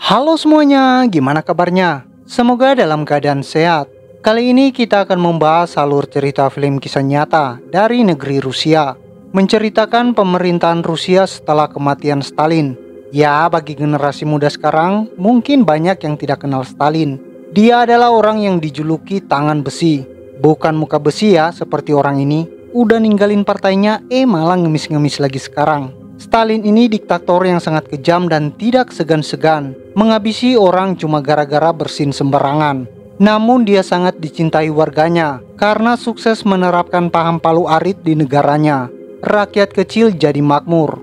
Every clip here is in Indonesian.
Halo semuanya, gimana kabarnya? Semoga dalam keadaan sehat. Kali ini kita akan membahas alur cerita film kisah nyata dari negeri Rusia, menceritakan pemerintahan Rusia setelah kematian Stalin. Ya, bagi generasi muda sekarang, mungkin banyak yang tidak kenal Stalin. Dia adalah orang yang dijuluki tangan besi. Bukan muka besi ya, seperti orang ini. Udah ninggalin partainya, malah ngemis-ngemis lagi sekarang. Stalin ini diktator yang sangat kejam dan tidak segan-segan menghabisi orang cuma gara-gara bersin sembarangan. Namun dia sangat dicintai warganya karena sukses menerapkan paham palu arit di negaranya. Rakyat kecil jadi makmur.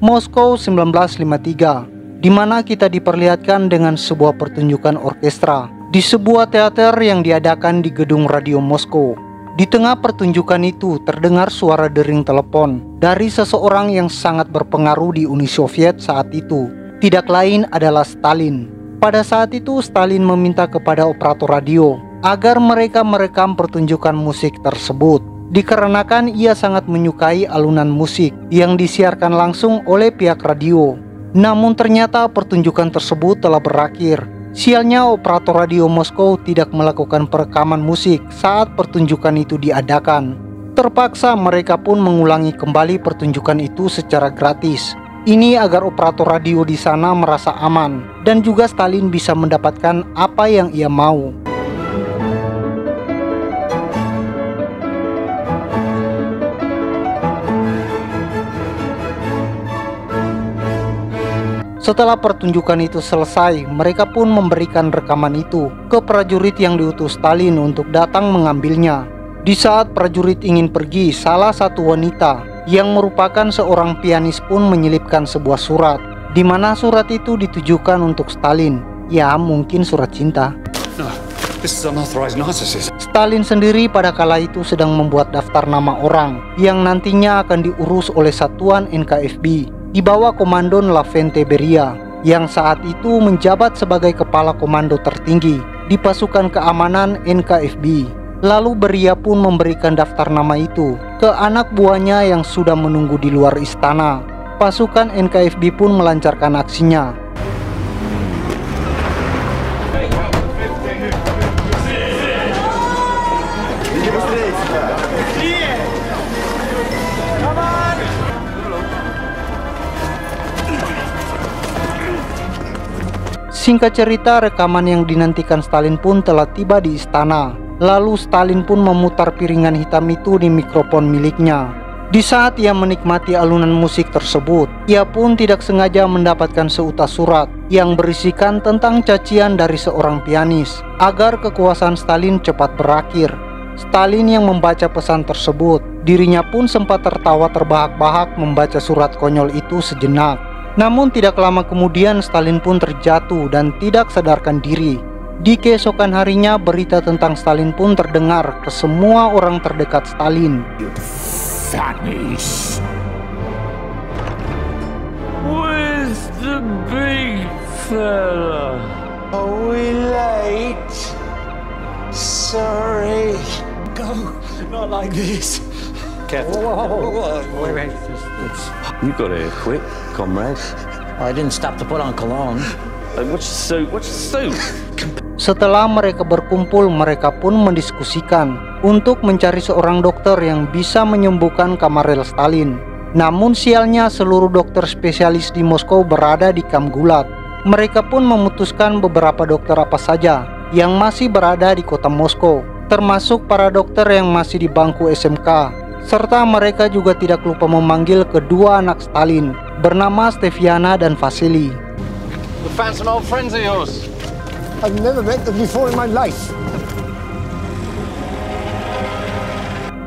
Moskow 1953, di mana kita diperlihatkan dengan sebuah pertunjukan orkestra di sebuah teater yang diadakan di gedung radio Moskow. Di tengah pertunjukan itu terdengar suara dering telepon dari seseorang yang sangat berpengaruh di Uni Soviet saat itu. Tidak lain adalah Stalin. Pada saat itu Stalin meminta kepada operator radio agar mereka merekam pertunjukan musik tersebut, dikarenakan ia sangat menyukai alunan musik yang disiarkan langsung oleh pihak radio. Namun ternyata pertunjukan tersebut telah berakhir. Sialnya operator radio Moskow tidak melakukan perekaman musik saat pertunjukan itu diadakan. Terpaksa mereka pun mengulangi kembali pertunjukan itu secara gratis. Ini agar operator radio di sana merasa aman dan juga Stalin bisa mendapatkan apa yang ia mau. Setelah pertunjukan itu selesai, mereka pun memberikan rekaman itu ke prajurit yang diutus Stalin untuk datang mengambilnya. Di saat prajurit ingin pergi, salah satu wanita yang merupakan seorang pianis pun menyelipkan sebuah surat, di mana surat itu ditujukan untuk Stalin. Ya, mungkin surat cinta. Stalin sendiri pada kala itu sedang membuat daftar nama orang yang nantinya akan diurus oleh satuan NKVD di bawah komando Lavente Beria, yang saat itu menjabat sebagai kepala komando tertinggi di pasukan keamanan NKVD. Lalu Beria pun memberikan daftar nama itu ke anak buahnya yang sudah menunggu di luar istana. Pasukan NKVD pun melancarkan aksinya. Singkat cerita, rekaman yang dinantikan Stalin pun telah tiba di istana. Lalu Stalin pun memutar piringan hitam itu di mikrofon miliknya. Di saat ia menikmati alunan musik tersebut, ia pun tidak sengaja mendapatkan seutas surat yang berisikan tentang cacian dari seorang pianis agar kekuasaan Stalin cepat berakhir. Stalin yang membaca pesan tersebut, dirinya pun sempat tertawa terbahak-bahak membaca surat konyol itu sejenak. Namun tidak lama kemudian Stalin pun terjatuh dan tidak sadarkan diri. Di keesokan harinya berita tentang Stalin pun terdengar ke semua orang terdekat Stalin. Where's the big fella? Are we late? Sorry. Go, not like this. Careful. Wait. You got here quick, comrade. I didn't stop to put on cologne. What's your suit? Setelah mereka berkumpul, mereka pun mendiskusikan untuk mencari seorang dokter yang bisa menyembuhkan Kamaril Stalin. Namun sialnya seluruh dokter spesialis di Moskow berada di kamp gulag. Mereka pun memutuskan beberapa dokter apa saja yang masih berada di kota Moskow, termasuk para dokter yang masih di bangku SMK. Serta mereka juga tidak lupa memanggil kedua anak Stalin bernama Steviana dan Vasily. We found some old friends of yours. I've never met them before in my life.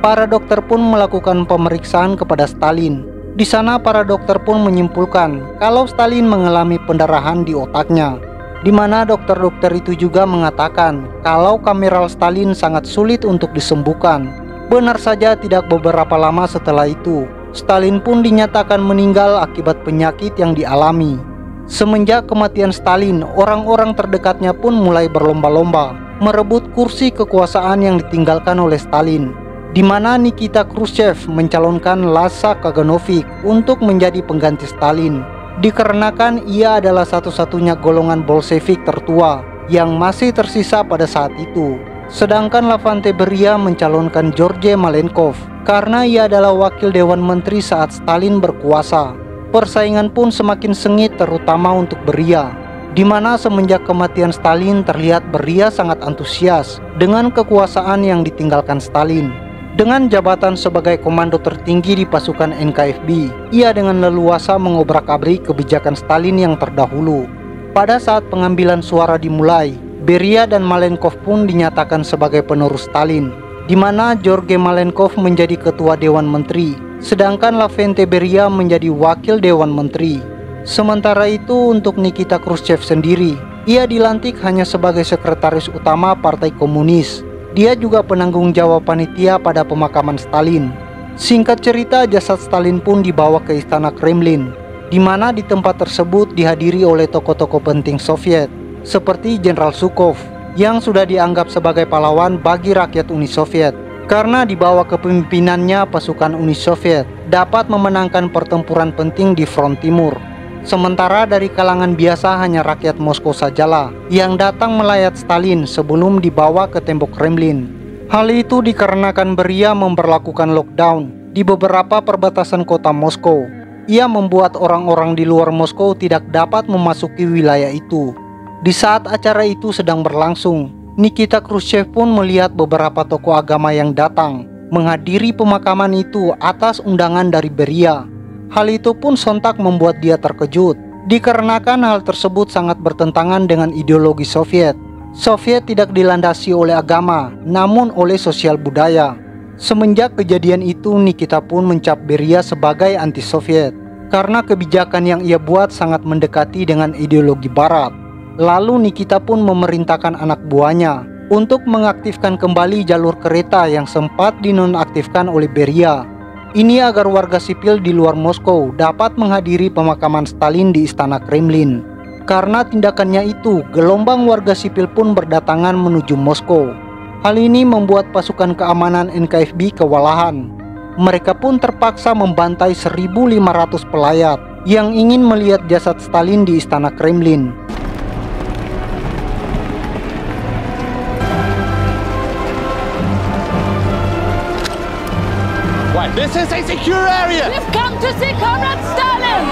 Para dokter pun melakukan pemeriksaan kepada Stalin. Di sana para dokter pun menyimpulkan kalau Stalin mengalami pendarahan di otaknya, di mana dokter-dokter itu juga mengatakan kalau Kamaril Stalin sangat sulit untuk disembuhkan. Benar saja, tidak beberapa lama setelah itu, Stalin pun dinyatakan meninggal akibat penyakit yang dialami. Semenjak kematian Stalin, orang-orang terdekatnya pun mulai berlomba-lomba merebut kursi kekuasaan yang ditinggalkan oleh Stalin. di mana Nikita Khrushchev mencalonkan Lassa Kaganovic untuk menjadi pengganti Stalin, dikarenakan ia adalah satu-satunya golongan Bolshevik tertua yang masih tersisa pada saat itu. Sedangkan Levante Beria mencalonkan Georgy Malenkov karena ia adalah wakil Dewan Menteri saat Stalin berkuasa. Persaingan pun semakin sengit terutama untuk Beria, di mana semenjak kematian Stalin terlihat Beria sangat antusias dengan kekuasaan yang ditinggalkan Stalin. Dengan jabatan sebagai komando tertinggi di pasukan NKVD, ia dengan leluasa mengobrak-abrik kebijakan Stalin yang terdahulu. Pada saat pengambilan suara dimulai, Beria dan Malenkov pun dinyatakan sebagai penerus Stalin, di mana Georgy Malenkov menjadi ketua Dewan Menteri, sedangkan Levante Beria menjadi wakil Dewan Menteri. Sementara itu untuk Nikita Khrushchev sendiri, ia dilantik hanya sebagai sekretaris utama Partai Komunis. Dia juga penanggung jawab panitia pada pemakaman Stalin. Singkat cerita, jasad Stalin pun dibawa ke istana Kremlin, di mana di tempat tersebut dihadiri oleh tokoh-tokoh penting Soviet, seperti Jenderal Zhukov, yang sudah dianggap sebagai pahlawan bagi rakyat Uni Soviet, karena di bawah kepemimpinannya pasukan Uni Soviet dapat memenangkan pertempuran penting di front timur. Sementara dari kalangan biasa hanya rakyat Moskow sajalah yang datang melayat Stalin sebelum dibawa ke tembok Kremlin. Hal itu dikarenakan Beria memberlakukan lockdown di beberapa perbatasan kota Moskow. Ia membuat orang-orang di luar Moskow tidak dapat memasuki wilayah itu. Di saat acara itu sedang berlangsung, Nikita Khrushchev pun melihat beberapa tokoh agama yang datang menghadiri pemakaman itu atas undangan dari Beria. Hal itu pun sontak membuat dia terkejut, dikarenakan hal tersebut sangat bertentangan dengan ideologi Soviet. Soviet tidak dilandasi oleh agama, namun oleh sosial budaya. Semenjak kejadian itu, Nikita pun mencap Beria sebagai anti-Soviet, karena kebijakan yang ia buat sangat mendekati dengan ideologi Barat. Lalu Nikita pun memerintahkan anak buahnya untuk mengaktifkan kembali jalur kereta yang sempat dinonaktifkan oleh Beria. Ini agar warga sipil di luar Moskow dapat menghadiri pemakaman Stalin di istana Kremlin. Karena tindakannya itu, gelombang warga sipil pun berdatangan menuju Moskow. Hal ini membuat pasukan keamanan NKVD kewalahan. Mereka pun terpaksa membantai 1.500 pelayat yang ingin melihat jasad Stalin di istana Kremlin. This is a secure area! We've come to see Comrade Stalin!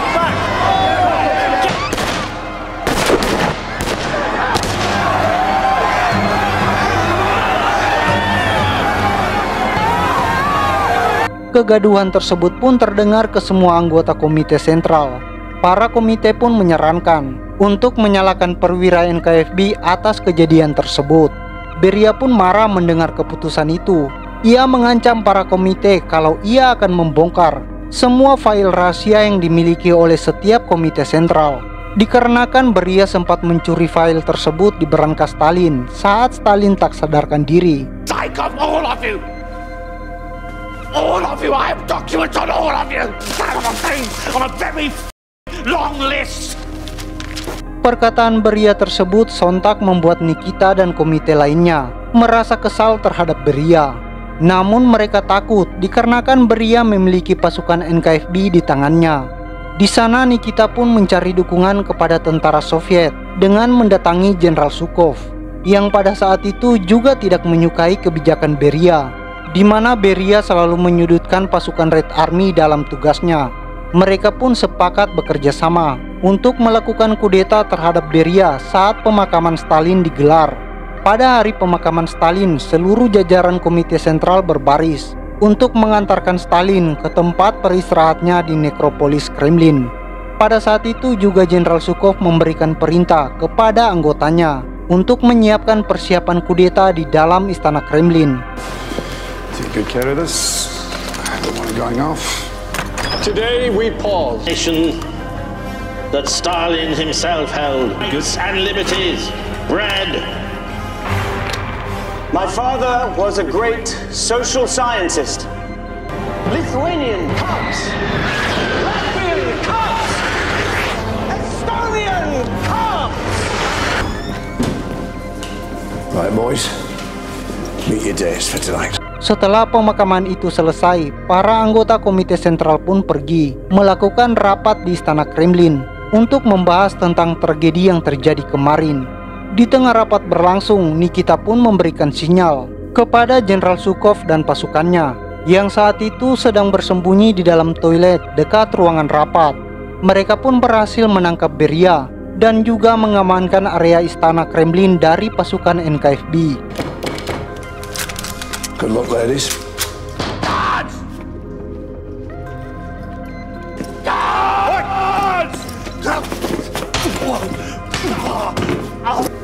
Kegaduhan tersebut pun terdengar ke semua anggota komite sentral. Para komite pun menyarankan untuk menyalahkan perwira NKVD atas kejadian tersebut. Beria pun marah mendengar keputusan itu. Ia mengancam para komite kalau ia akan membongkar semua file rahasia yang dimiliki oleh setiap komite sentral. Dikarenakan Beria sempat mencuri file tersebut di berangkas Stalin saat Stalin tak sadarkan diri. Psych of all of you! All of you! I have documents on all of you! Son of a thing! On a very long list! Perkataan Beria tersebut sontak membuat Nikita dan komite lainnya merasa kesal terhadap Beria. Namun mereka takut dikarenakan Beria memiliki pasukan NKVD di tangannya. Di sana Nikita pun mencari dukungan kepada tentara Soviet dengan mendatangi Jenderal Zhukov, yang pada saat itu juga tidak menyukai kebijakan Beria, di mana Beria selalu menyudutkan pasukan Red Army dalam tugasnya. Mereka pun sepakat bekerja sama untuk melakukan kudeta terhadap Beria saat pemakaman Stalin digelar. Pada hari pemakaman Stalin, seluruh jajaran komite sentral berbaris untuk mengantarkan Stalin ke tempat peristirahatnya di nekropolis Kremlin. Pada saat itu juga Jenderal Zhukov memberikan perintah kepada anggotanya untuk menyiapkan persiapan kudeta di dalam istana Kremlin. Take good care of this. I don't want it going off. Today we pause. Nation that Stalin himself held. Rights and liberties. Bread. My father was a great social scientist. Lithuanian comes. Latvian comes. Estonian comes. Right, boys. Meet your days for tonight. Setelah pemakaman itu selesai, para anggota Komite Sentral pun pergi melakukan rapat di Istana Kremlin untuk membahas tentang tragedi yang terjadi kemarin. Di tengah rapat berlangsung, Nikita pun memberikan sinyal kepada Jenderal Zhukov dan pasukannya yang saat itu sedang bersembunyi di dalam toilet dekat ruangan rapat. Mereka pun berhasil menangkap Beria dan juga mengamankan area Istana Kremlin dari pasukan NKVD. Good luck, ladies.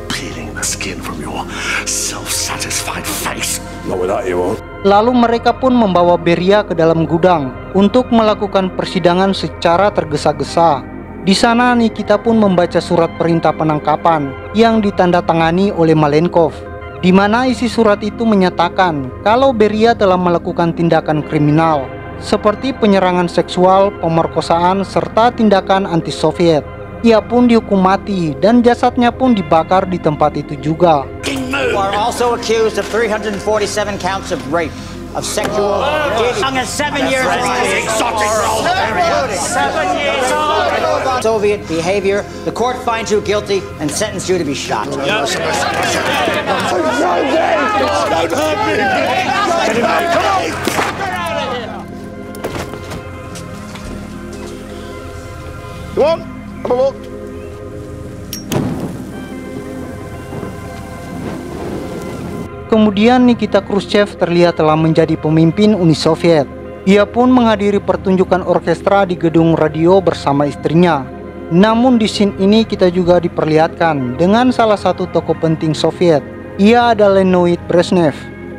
Peeling the skin from your self-satisfied face. Not with that, you won't. Lalu mereka pun membawa Beria ke dalam gudang untuk melakukan persidangan secara tergesa-gesa. Di sana Nikita pun membaca surat perintah penangkapan yang ditandatangani oleh Malenkov, di mana isi surat itu menyatakan kalau Beria telah melakukan tindakan kriminal seperti penyerangan seksual, pemerkosaan, serta tindakan anti-Soviet. Ia pun dihukum mati dan jasadnya pun dibakar di tempat itu juga. You are also accused of 347 counts of rape, of sexual young as 7 years old. Exotic role. 7 years old. Soviet behavior. The court finds you guilty and sentenced you to be shot. Don't hurt me! Get him out! Come on! Go on, have a look. Kemudian Nikita Khrushchev terlihat telah menjadi pemimpin Uni Soviet. Ia pun menghadiri pertunjukan orkestra di gedung radio bersama istrinya. Namun di scene ini kita juga diperlihatkan dengan salah satu tokoh penting Soviet. Ia adalah Leonid Brezhnev,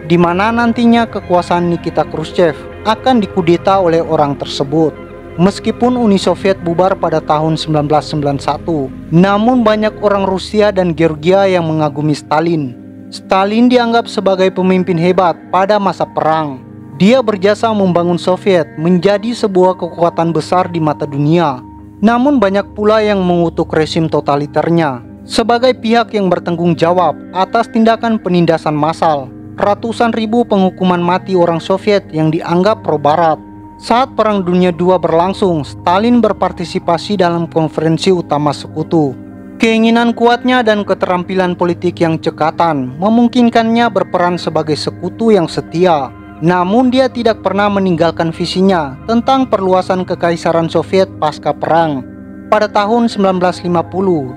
di mana nantinya kekuasaan Nikita Khrushchev akan dikudeta oleh orang tersebut. Meskipun Uni Soviet bubar pada tahun 1991, namun banyak orang Rusia dan Georgia yang mengagumi Stalin. Stalin dianggap sebagai pemimpin hebat pada masa perang. Dia berjasa membangun Soviet menjadi sebuah kekuatan besar di mata dunia. Namun banyak pula yang mengutuk rezim totaliternya sebagai pihak yang bertanggung jawab atas tindakan penindasan massal, ratusan ribu penghukuman mati orang Soviet yang dianggap pro-barat. Saat Perang Dunia II berlangsung, Stalin berpartisipasi dalam konferensi utama sekutu. Keinginan kuatnya dan keterampilan politik yang cekatan memungkinkannya berperan sebagai sekutu yang setia. Namun dia tidak pernah meninggalkan visinya tentang perluasan kekaisaran Soviet pasca perang. Pada tahun 1950,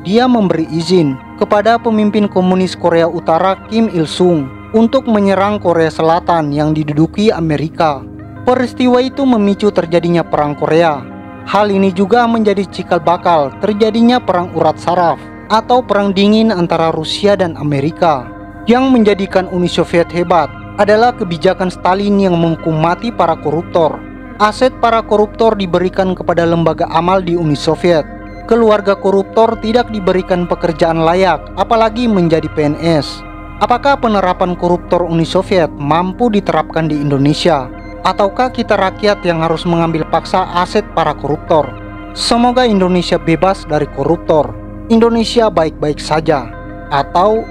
dia memberi izin kepada pemimpin komunis Korea Utara Kim Il-sung untuk menyerang Korea Selatan yang diduduki Amerika. Peristiwa itu memicu terjadinya Perang Korea. Hal ini juga menjadi cikal bakal terjadinya Perang Urat Saraf atau Perang Dingin antara Rusia dan Amerika. Yang menjadikan Uni Soviet hebat adalah kebijakan Stalin yang menghukum mati para koruptor. Aset para koruptor diberikan kepada lembaga amal di Uni Soviet. Keluarga koruptor tidak diberikan pekerjaan layak, apalagi menjadi PNS. Apakah penerapan koruptor Uni Soviet mampu diterapkan di Indonesia? Ataukah kita rakyat yang harus mengambil paksa aset para koruptor? Semoga Indonesia bebas dari koruptor. Indonesia baik-baik saja. Atau